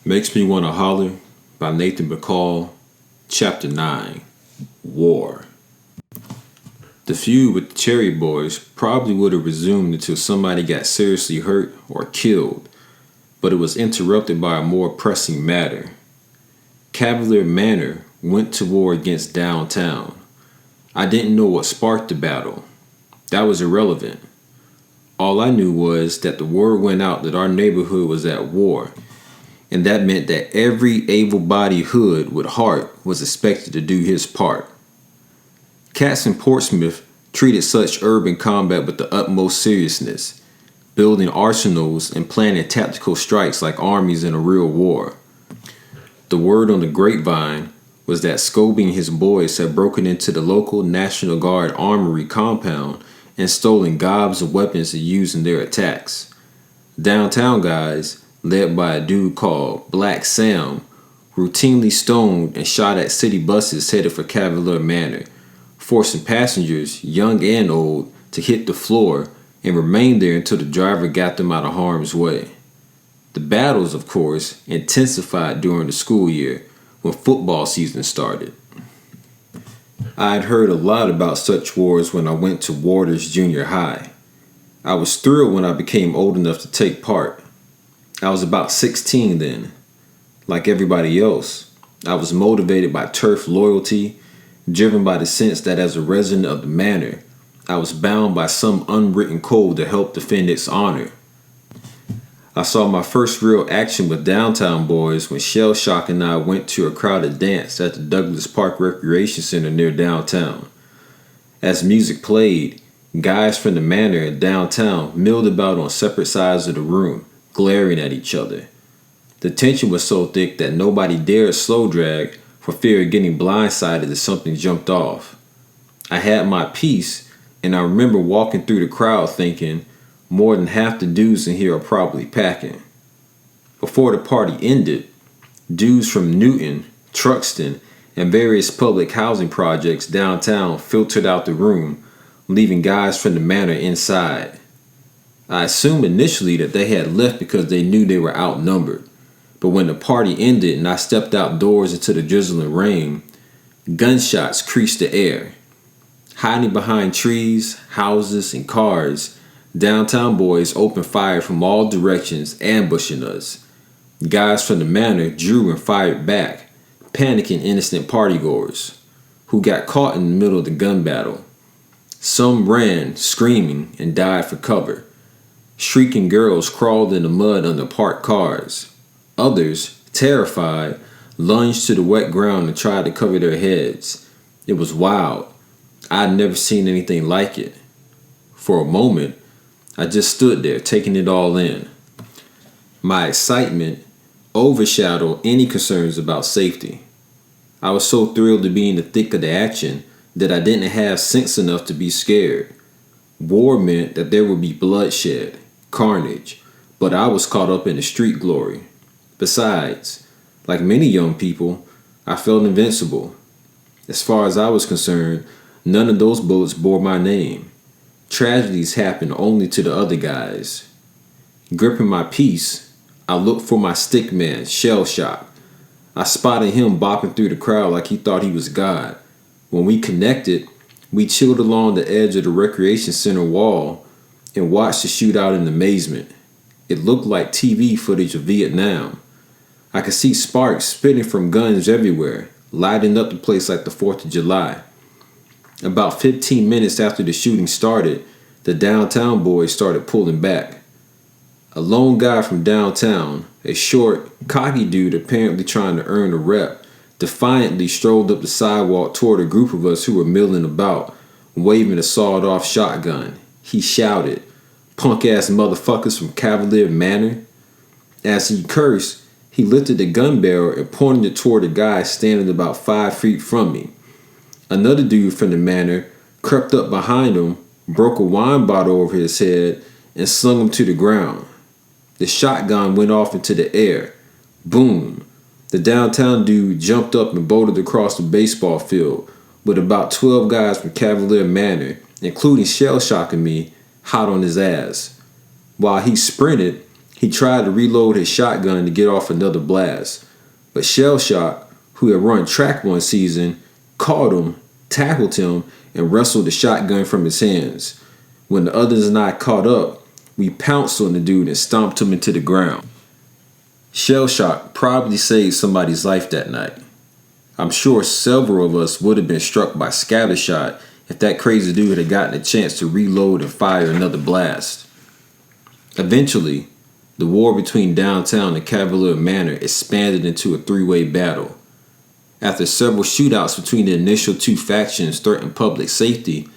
Makes Me Wanna Holler by Nathan McCall, Chapter 9, War. The feud with the Cherry Boys probably would have resumed until somebody got seriously hurt or killed, but it was interrupted by a more pressing matter. Cavalier Manor went to war against downtown. I didn't know what sparked the battle. That was irrelevant. All I knew was that the word went out that our neighborhood was at war, and that meant that every able-bodied hood with heart was expected to do his part. Cats in Portsmouth treated such urban combat with the utmost seriousness, building arsenals and planning tactical strikes like armies in a real war. The word on the grapevine was that Scobie and his boys had broken into the local National Guard armory compound and stolen gobs of weapons to use in their attacks. Downtown guys, led by a dude called Black Sam, routinely stoned and shot at city buses headed for Cavalier Manor, forcing passengers, young and old, to hit the floor and remain there until the driver got them out of harm's way. The battles, of course, intensified during the school year when football season started. I had heard a lot about such wars when I went to Waters Junior High. I was thrilled when I became old enough to take part. I was about 16 then. Like everybody else, I was motivated by turf loyalty, driven by the sense that as a resident of the manor, I was bound by some unwritten code to help defend its honor. I saw my first real action with Downtown Boys when Shell Shock and I went to a crowded dance at the Douglas Park Recreation Center near downtown. As music played, guys from the manor and downtown milled about on separate sides of the room, glaring at each other. The tension was so thick that nobody dared slow drag for fear of getting blindsided if something jumped off. I had my piece, and I remember walking through the crowd thinking, more than half the dudes in here are probably packing. Before the party ended, dudes from Newton, Truxton, and various public housing projects downtown filtered out the room, leaving guys from the manor inside. I assumed initially that they had left because they knew they were outnumbered, but when the party ended and I stepped outdoors into the drizzling rain, gunshots creased the air. Hiding behind trees, houses, and cars, Downtown Boys opened fire from all directions, ambushing us. Guys from the manor drew and fired back, panicking innocent partygoers, who got caught in the middle of the gun battle. Some ran, screaming, and died for cover. Shrieking girls crawled in the mud under parked cars. Others, terrified, lunged to the wet ground and tried to cover their heads. It was wild. I'd never seen anything like it. For a moment, I just stood there taking it all in. My excitement overshadowed any concerns about safety. I was so thrilled to be in the thick of the action that I didn't have sense enough to be scared. War meant that there would be bloodshed, carnage, but I was caught up in the street glory. Besides, like many young people, I felt invincible. As far as I was concerned, none of those bullets bore my name. Tragedies happened only to the other guys. Gripping my piece, I looked for my stick man, Shell Shock. I spotted him bopping through the crowd like he thought he was God. When we connected, we chilled along the edge of the recreation center wall and watched the shootout in amazement. It looked like TV footage of Vietnam. I could see sparks spitting from guns everywhere, lighting up the place like the 4th of July. About 15 minutes after the shooting started, the Downtown Boys started pulling back. A lone guy from downtown, a short, cocky dude apparently trying to earn a rep, defiantly strolled up the sidewalk toward a group of us who were milling about, waving a sawed-off shotgun. He shouted, "Punk-ass motherfuckers from Cavalier Manor." As he cursed, he lifted the gun barrel and pointed it toward a guy standing about 5 feet from me. Another dude from the manor crept up behind him, broke a wine bottle over his head, and slung him to the ground. The shotgun went off into the air. Boom! The downtown dude jumped up and bolted across the baseball field, with about 12 guys from Cavalier Manor, including Shell Shock and me, hot on his ass. While he sprinted, He tried to reload his shotgun to get off another blast, but Shell Shock, who had run track one season, caught him, tackled him, and wrestled the shotgun from his hands. When the others and I caught up, we pounced on the dude and stomped him into the ground. Shell Shock probably saved somebody's life that night. I'm sure several of us would have been struck by scatter shot if that crazy dude had gotten a chance to reload and fire another blast. Eventually, the war between downtown and Cavalier Manor expanded into a three-way battle. After several shootouts between the initial two factions threatening public safety,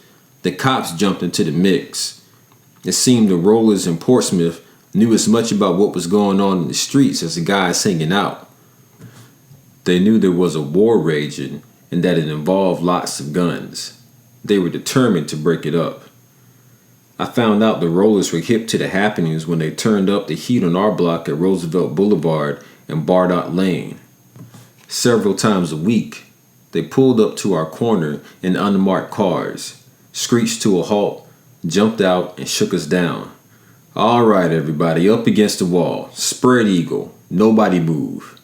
the cops jumped into the mix. It seemed the rollers in Portsmouth knew as much about what was going on in the streets as the guys hanging out. They knew there was a war raging and that it involved lots of guns. They were determined to break it up. I found out the rollers were hip to the happenings when they turned up the heat on our block at Roosevelt Boulevard and Bardot Lane. Several times a week, they pulled up to our corner in unmarked cars, screeched to a halt, jumped out, and shook us down. All right, everybody, up against the wall, spread eagle, nobody move.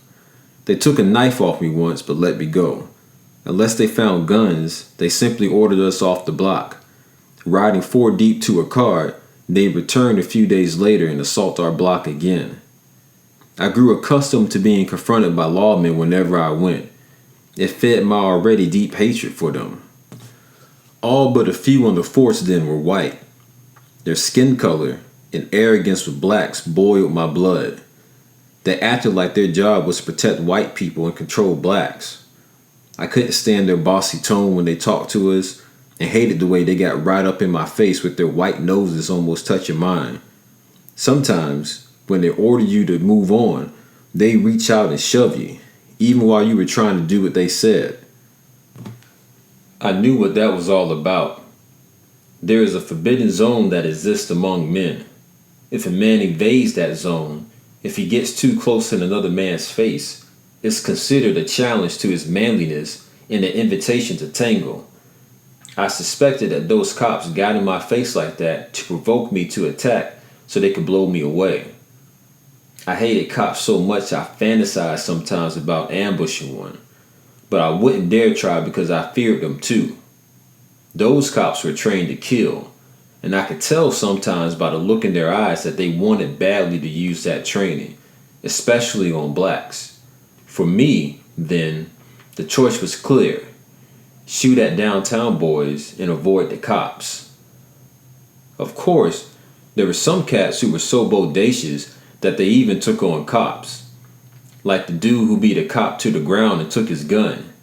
They took a knife off me once but let me go. Unless they found guns, they simply ordered us off the block. Riding 4 deep to a car, they returned a few days later and assault our block again. I grew accustomed to being confronted by lawmen whenever I went. It fed my already deep hatred for them. All but a few on the force den were white. Their skin color and arrogance with blacks boiled my blood. They acted like their job was to protect white people and control blacks. I couldn't stand their bossy tone when they talked to us, and hated the way they got right up in my face with their white noses almost touching mine. Sometimes, when they order you to move on, they reach out and shove you, even while you were trying to do what they said. I knew what that was all about. There is a forbidden zone that exists among men. If a man invades that zone, if he gets too close in another man's face, it's considered a challenge to his manliness and an invitation to tangle. I suspected that those cops got in my face like that to provoke me to attack so they could blow me away. I hated cops so much I fantasized sometimes about ambushing one, but I wouldn't dare try because I feared them too. Those cops were trained to kill, and I could tell sometimes by the look in their eyes that they wanted badly to use that training, especially on blacks. For me, then, the choice was clear. Shoot at downtown boys and avoid the cops. Of course, there were some cats who were so bodacious that they even took on cops. Like the dude who beat a cop to the ground and took his gun.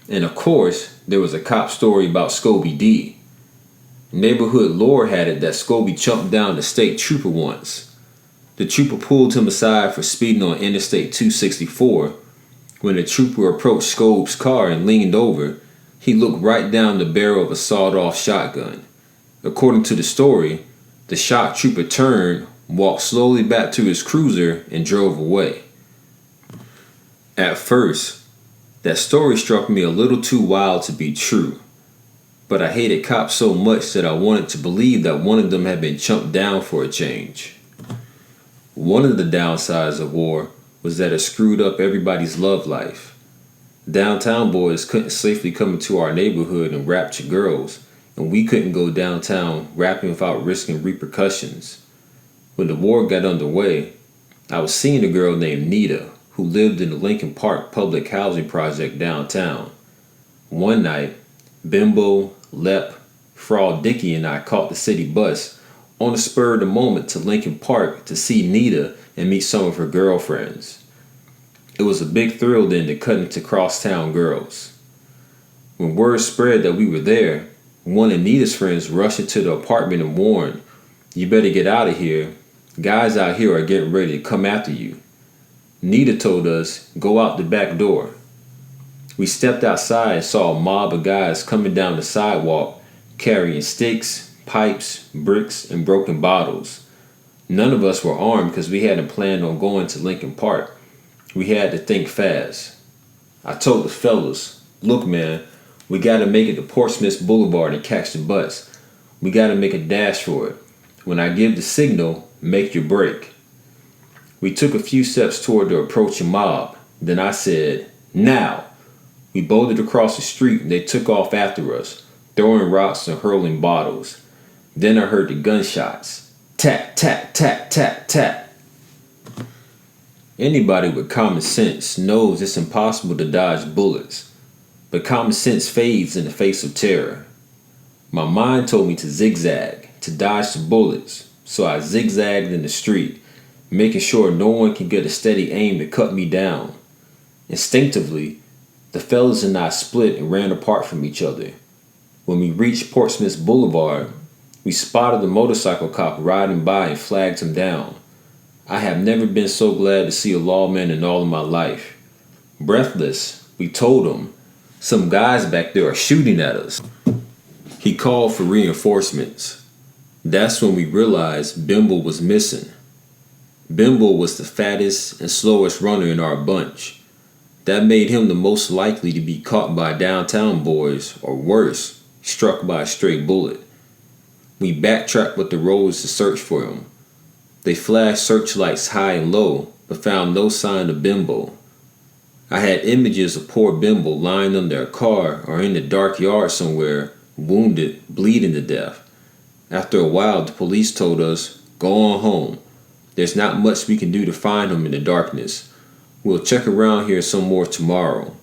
And of course, there was a cop story about Scobie D. Neighborhood lore had it that Scobie chumped down the state trooper once. The trooper pulled him aside for speeding on Interstate 264. When the trooper approached Scobie's car and leaned over, he looked right down the barrel of a sawed-off shotgun. According to the story, the shock trooper turned, walked slowly back to his cruiser, and drove away. At first, that story struck me a little too wild to be true, but I hated cops so much that I wanted to believe that one of them had been chumped down for a change. One of the downsides of war was that it screwed up everybody's love life. Downtown boys couldn't safely come into our neighborhood and rapture girls, and we couldn't go downtown rapping without risking repercussions. When the war got underway, I was seeing a girl named Nita who lived in the Lincoln Park public housing project downtown. One night, Bimbo, Lep, Fraud Dicky and I caught the city bus on the spur of the moment to Lincoln Park to see Nita and meet some of her girlfriends. It was a big thrill then to cut into crosstown girls. When word spread that we were there, one of Nita's friends rushed into the apartment and warned, "You better get out of here. Guys out here are getting ready to come after you." Nita told us, "Go out the back door." We stepped outside and saw a mob of guys coming down the sidewalk carrying sticks, pipes, bricks, and broken bottles. None of us were armed because we hadn't planned on going to Lincoln Park. We had to think fast. I told the fellas, "Look, man, we gotta make it to Portsmouth Boulevard and catch the bus. We gotta make a dash for it. When I give the signal, make your break." We took a few steps toward the approaching mob. Then I said, "Now!" We bolted across the street and they took off after us, throwing rocks and hurling bottles. Then I heard the gunshots. Tat, tat, tat, tat, tat. Anybody with common sense knows it's impossible to dodge bullets, but common sense fades in the face of terror. My mind told me to zigzag, to dodge the bullets, so I zigzagged in the street, making sure no one can get a steady aim to cut me down. Instinctively, the fellas and I split and ran apart from each other. When we reached Portsmouth Boulevard, we spotted a motorcycle cop riding by and flagged him down. I have never been so glad to see a lawman in all of my life. Breathless, we told him, "Some guys back there are shooting at us." He called for reinforcements. That's when we realized Bimble was missing. Bimble was the fattest and slowest runner in our bunch. That made him the most likely to be caught by downtown boys, or worse, struck by a stray bullet. We backtracked with the roads to search for him. They flashed searchlights high and low, but found no sign of Bimble. I had images of poor Bimble lying under a car or in the dark yard somewhere, wounded, bleeding to death. After a while, the police told us, "Go on home. There's not much we can do to find him in the darkness. We'll check around here some more tomorrow."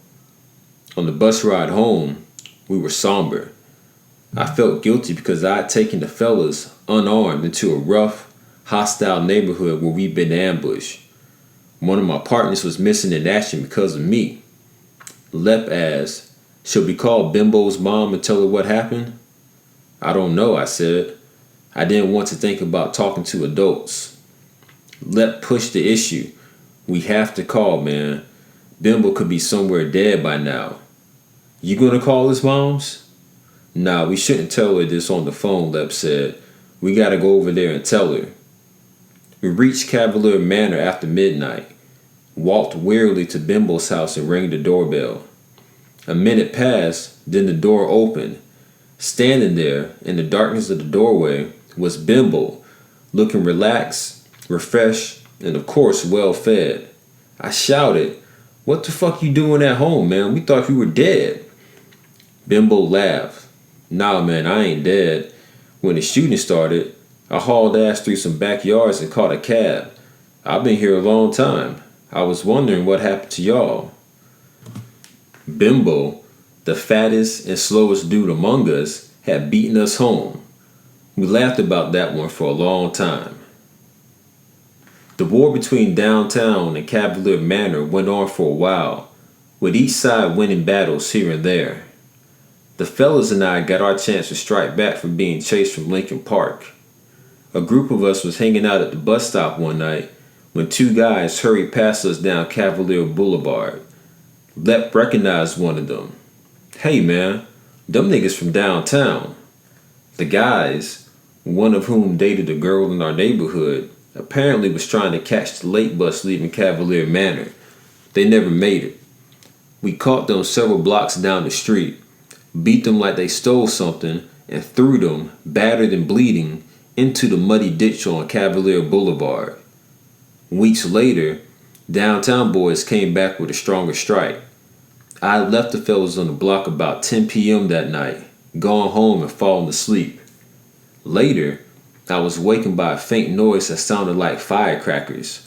On the bus ride home, we were somber. I felt guilty because I had taken the fellas, unarmed, into a rough, hostile neighborhood where we'd been ambushed. One of my partners was missing in action because of me. Lep asked, "Should we call Bimbo's mom and tell her what happened?" "I don't know," I said. I didn't want to think about talking to adults. Lep pushed the issue. "We have to call, man. Bimbo could be somewhere dead by now." "You gonna call his moms?" "Nah, we shouldn't tell her this on the phone," Lep said. "We gotta go over there and tell her." We reached Cavalier Manor after midnight, walked wearily to Bimbo's house and rang the doorbell. A minute passed, then the door opened. Standing there, in the darkness of the doorway, was Bimbo, looking relaxed, refreshed, and of course well fed. I shouted, "What the fuck you doing at home, man? We thought you were dead." Bimbo laughed. "Nah, man, I ain't dead. When the shooting started, I hauled ass through some backyards and caught a cab. I've been here a long time. I was wondering what happened to y'all." Bimbo, the fattest and slowest dude among us, had beaten us home. We laughed about that one for a long time. The war between downtown and Cavalier Manor went on for a while, with each side winning battles here and there. The fellas and I got our chance to strike back for being chased from Lincoln Park. A group of us was hanging out at the bus stop one night when two guys hurried past us down Cavalier Boulevard. Lep recognized one of them. "Hey man, them niggas from downtown." The guys, one of whom dated a girl in our neighborhood, apparently was trying to catch the late bus leaving Cavalier Manor. They never made it. We caught them several blocks down the street, beat them like they stole something, and threw them, battered and bleeding, into the muddy ditch on Cavalier Boulevard. Weeks later, downtown boys came back with a stronger strike. I had left the fellas on the block about 10 p.m. that night, gone home and fallen asleep. Later, I was wakened by a faint noise that sounded like firecrackers,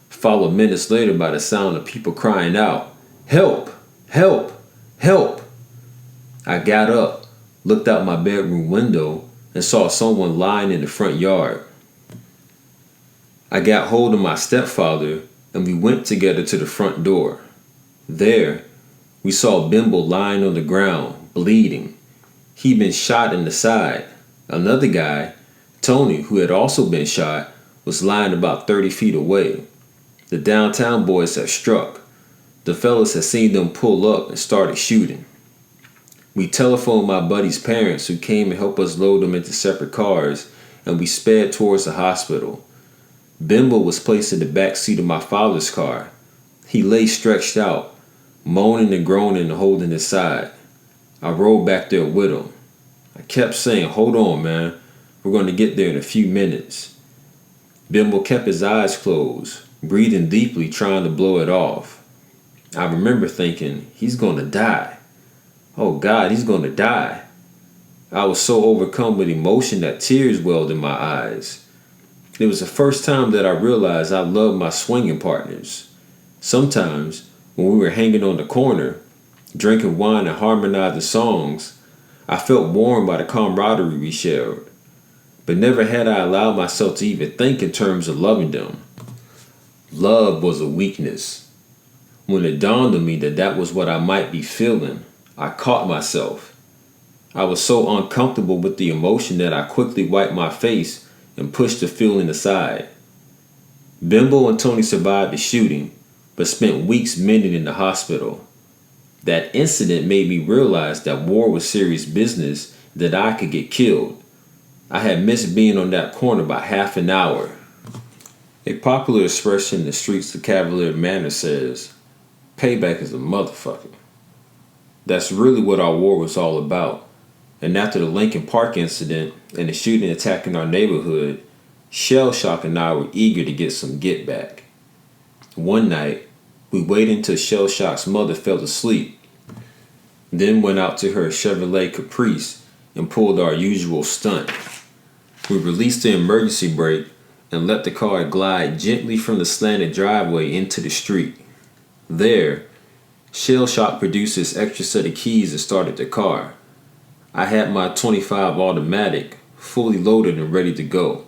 followed minutes later by the sound of people crying out, "Help! Help! Help!" I got up, looked out my bedroom window, and saw someone lying in the front yard. I got hold of my stepfather, and we went together to the front door. There, we saw Bimbo lying on the ground, bleeding. He'd been shot in the side. Another guy, Tony, who had also been shot, was lying about 30 feet away. The downtown boys had struck. The fellas had seen them pull up and started shooting. We telephoned my buddy's parents, who came and helped us load them into separate cars, and we sped towards the hospital. Bimbo was placed in the back seat of my father's car. He lay stretched out, moaning and groaning and holding his side. I rode back there with him. I kept saying, "Hold on, man. We're going to get there in a few minutes." Bimbo kept his eyes closed, breathing deeply, trying to blow it off. I remember thinking, he's going to die. Oh God, he's going to die. I was so overcome with emotion that tears welled in my eyes. It was the first time that I realized I loved my swinging partners. Sometimes, when we were hanging on the corner, drinking wine and harmonizing songs, I felt warmed by the camaraderie we shared. But never had I allowed myself to even think in terms of loving them. Love was a weakness. When it dawned on me that that was what I might be feeling, I caught myself. I was so uncomfortable with the emotion that I quickly wiped my face and pushed the feeling aside. Bimbo and Tony survived the shooting, but spent weeks mending in the hospital. That incident made me realize that war was serious business, that I could get killed. I had missed being on that corner by half an hour. A popular expression in the streets of Cavalier Manor says, "Payback is a motherfucker." That's really what our war was all about. And after the Lincoln Park incident and the shooting attacking our neighborhood, Shell Shock and I were eager to get some get back. One night, we waited until Shell Shock's mother fell asleep, then went out to her Chevrolet Caprice and pulled our usual stunt. We released the emergency brake and let the car glide gently from the slanted driveway into the street. There, Shell Shock produced his extra set of keys and started the car. I had my .25 automatic fully loaded and ready to go.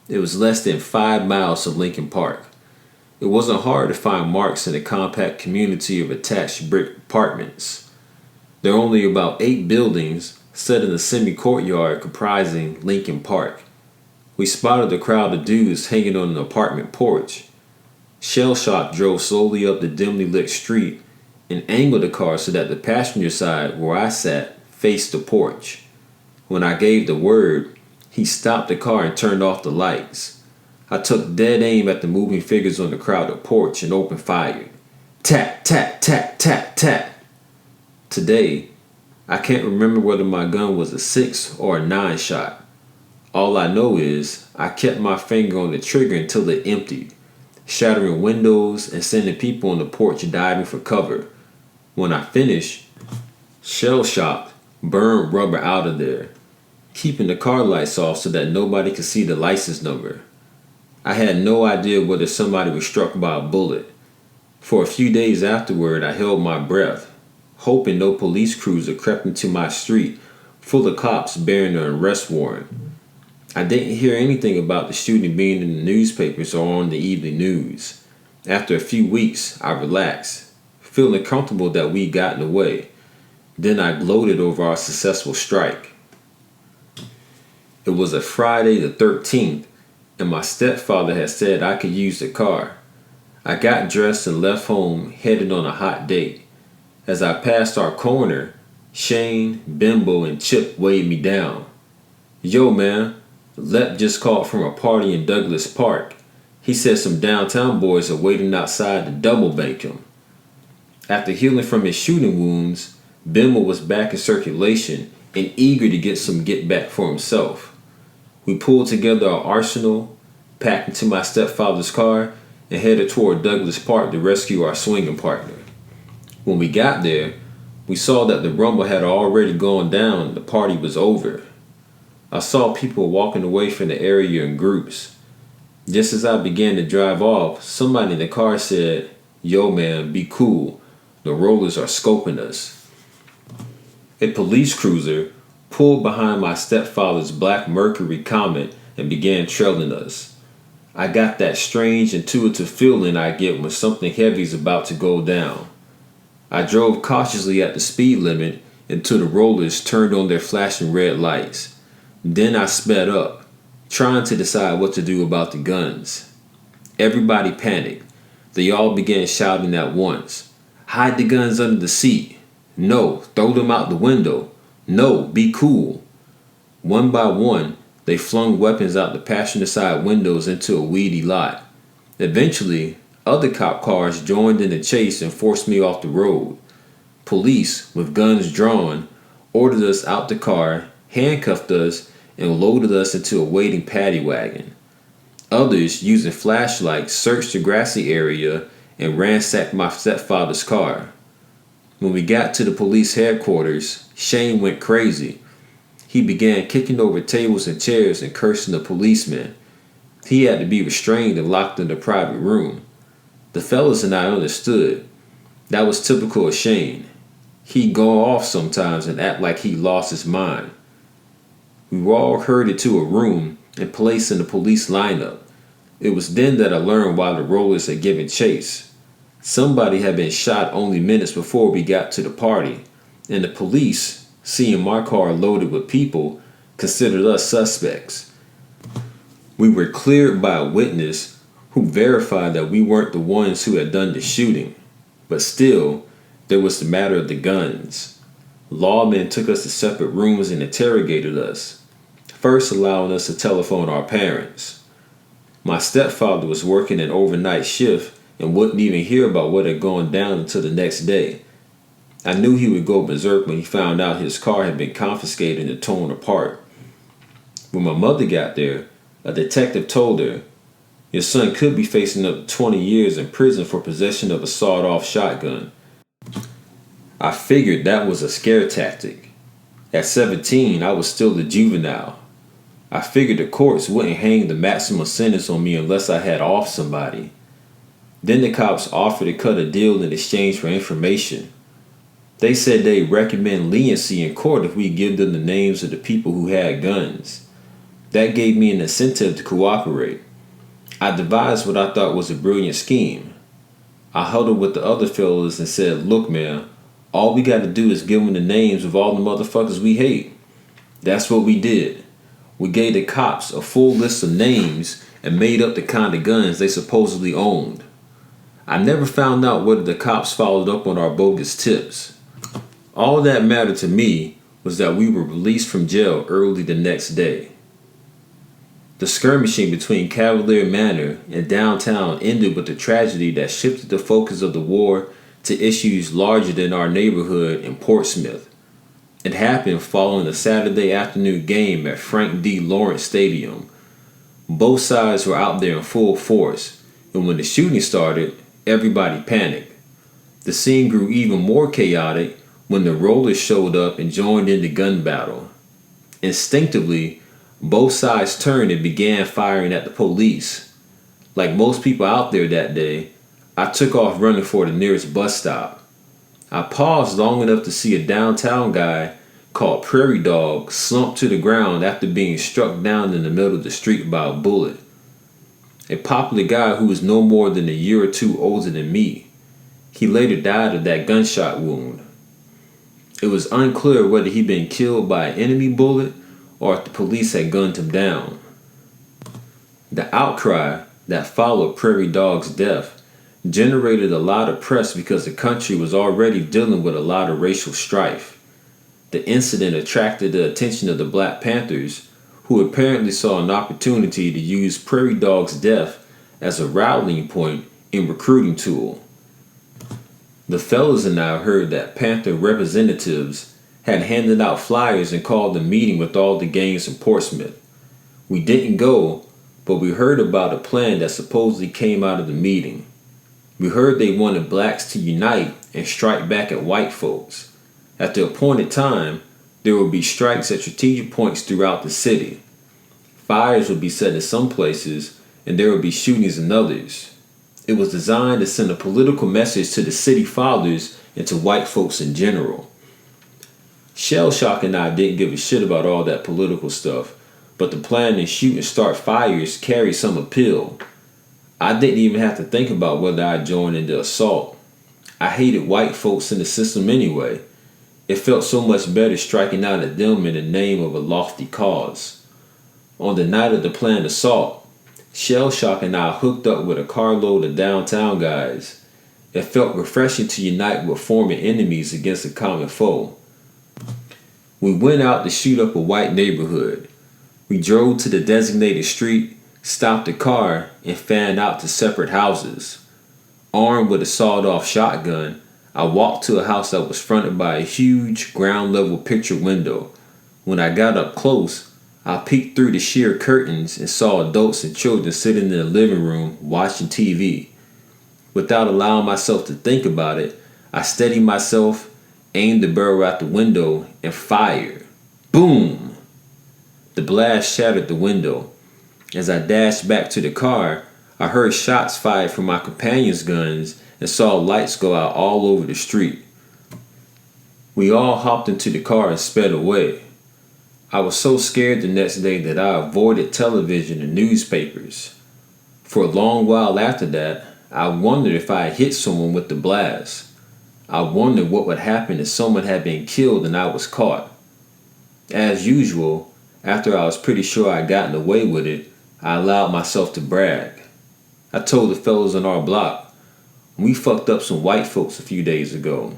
It was less than 5 miles to Lincoln Park. It wasn't hard to find marks in a compact community of attached brick apartments. There are only about 8 buildings set in a semi-courtyard comprising Lincoln Park. We spotted a crowd of dudes hanging on an apartment porch. Shell Shock drove slowly up the dimly lit street and angled the car so that the passenger side where I sat faced the porch. When I gave the word, he stopped the car and turned off the lights. I took dead aim at the moving figures on the crowded porch and opened fire. Tap, tap, tap, tap, tap. Today, I can't remember whether my gun was a 6 or a 9 shot. All I know is I kept my finger on the trigger until it emptied, shattering windows and sending people on the porch diving for cover. When I finished, Shell Shock burned rubber out of there, keeping the car lights off so that nobody could see the license number. I had no idea whether somebody was struck by a bullet. For a few days afterward, I held my breath, hoping no police cruiser crept into my street full of cops bearing an arrest warrant. I didn't hear anything about the shooting being in the newspapers or on the evening news. After a few weeks, I relaxed, feeling comfortable that we'd gotten away. Then I gloated over our successful strike. It was a Friday the 13th, and my stepfather had said I could use the car. I got dressed and left home, headed on a hot date. As I passed our corner, Shane, Bimbo, and Chip waved me down. "Yo, man, Lep just called from a party in Douglas Park. He said some downtown boys are waiting outside to double bank him." After healing from his shooting wounds, Bimbo was back in circulation and eager to get some get back for himself. We pulled together our arsenal, packed into my stepfather's car, and headed toward Douglas Park to rescue our swinging partner. When we got there, we saw that the rumble had already gone down and the party was over. I saw people walking away from the area in groups. Just as I began to drive off, somebody in the car said, "Yo man, be cool. The rollers are scoping us." A police cruiser pulled behind my stepfather's black Mercury Comet and began trailing us. I got that strange intuitive feeling I get when something heavy is about to go down. I drove cautiously at the speed limit until the rollers turned on their flashing red lights. Then I sped up, trying to decide what to do about the guns. Everybody panicked. They all began shouting at once. "Hide the guns under the seat. No, throw them out the window. No, be cool." One by one, they flung weapons out the passenger side windows into a weedy lot. Eventually, other cop cars joined in the chase and forced me off the road. Police, with guns drawn, ordered us out the car, handcuffed us, and loaded us into a waiting paddy wagon. Others, using flashlights, searched the grassy area and ransacked my stepfather's car. When we got to the police headquarters, Shane went crazy. He began kicking over tables and chairs and cursing the policemen. He had to be restrained and locked in a private room. The fellas and I understood. That was typical of Shane. He'd go off sometimes and act like he lost his mind. We were all herded to a room and placed in the police lineup. It was then that I learned why the rollers had given chase. Somebody had been shot only minutes before we got to the party, and the police, seeing my car loaded with people, considered us suspects. We were cleared by a witness who verified that we weren't the ones who had done the shooting. But still, there was the matter of the guns. Lawmen took us to separate rooms and interrogated us, first allowing us to telephone our parents. My stepfather was working an overnight shift and wouldn't even hear about what had gone down until the next day. I knew he would go berserk when he found out his car had been confiscated and torn apart. When my mother got there, a detective told her, "Your son could be facing up to 20 years in prison for possession of a sawed-off shotgun." I figured that was a scare tactic. At 17, I was still a juvenile. I figured the courts wouldn't hang the maximum sentence on me unless I had off somebody. Then the cops offered to cut a deal in exchange for information. They said they'd recommend leniency in court if we give them the names of the people who had guns. That gave me an incentive to cooperate. I devised what I thought was a brilliant scheme. I huddled with the other fellas and said, "Look, man, all we gotta do is give them the names of all the motherfuckers we hate." That's what we did. We gave the cops a full list of names and made up the kind of guns they supposedly owned. I never found out whether the cops followed up on our bogus tips. All that mattered to me was that we were released from jail early the next day. The skirmishing between Cavalier Manor and downtown ended with a tragedy that shifted the focus of the war to issues larger than our neighborhood in Portsmouth. It happened following a Saturday afternoon game at Frank D. Lawrence Stadium. Both sides were out there in full force, and when the shooting started, everybody panicked. The scene grew even more chaotic when the rollers showed up and joined in the gun battle. Instinctively, both sides turned and began firing at the police. Like most people out there that day, I took off running for the nearest bus stop. I paused long enough to see a downtown guy called Prairie Dog slump to the ground after being struck down in the middle of the street by a bullet. A popular guy who was no more than a year or two older than me. He later died of that gunshot wound. It was unclear whether he'd been killed by an enemy bullet or if the police had gunned him down. The outcry that followed Prairie Dog's death generated a lot of press because the country was already dealing with a lot of racial strife. The incident attracted the attention of the Black Panthers, who apparently saw an opportunity to use Prairie Dog's death as a rallying point and recruiting tool. The fellas and I heard that Panther representatives had handed out flyers and called a meeting with all the gangs in Portsmouth. We didn't go, but we heard about a plan that supposedly came out of the meeting. We heard they wanted blacks to unite and strike back at white folks. At the appointed time, there would be strikes at strategic points throughout the city. Fires would be set in some places, and there would be shootings in others. It was designed to send a political message to the city fathers and to white folks in general. Shell Shock and I didn't give a shit about all that political stuff, but the plan to shoot and start fires carried some appeal. I didn't even have to think about whether I'd join in the assault. I hated white folks in the system anyway. It felt so much better striking out at them in the name of a lofty cause. On the night of the planned assault, Shell Shock and I hooked up with a carload of downtown guys. It felt refreshing to unite with former enemies against a common foe. We went out to shoot up a white neighborhood. We drove to the designated street, stopped the car, and fanned out to separate houses. Armed with a sawed-off shotgun, I walked to a house that was fronted by a huge ground-level picture window. When I got up close, I peeked through the sheer curtains and saw adults and children sitting in the living room watching TV. Without allowing myself to think about it, I steadied myself, aimed the barrel out the window, and fired. Boom! The blast shattered the window. As I dashed back to the car, I heard shots fired from my companion's guns and saw lights go out all over the street. We all hopped into the car and sped away. I was so scared the next day that I avoided television and newspapers. For a long while after that, I wondered if I had hit someone with the blast. I wondered what would happen if someone had been killed and I was caught. As usual, after I was pretty sure I'd gotten away with it, I allowed myself to brag. I told the fellas on our block, we fucked up some white folks a few days ago.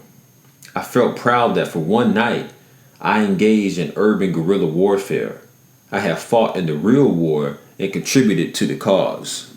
I felt proud that for one night, I engaged in urban guerrilla warfare. I have fought in the real war and contributed to the cause.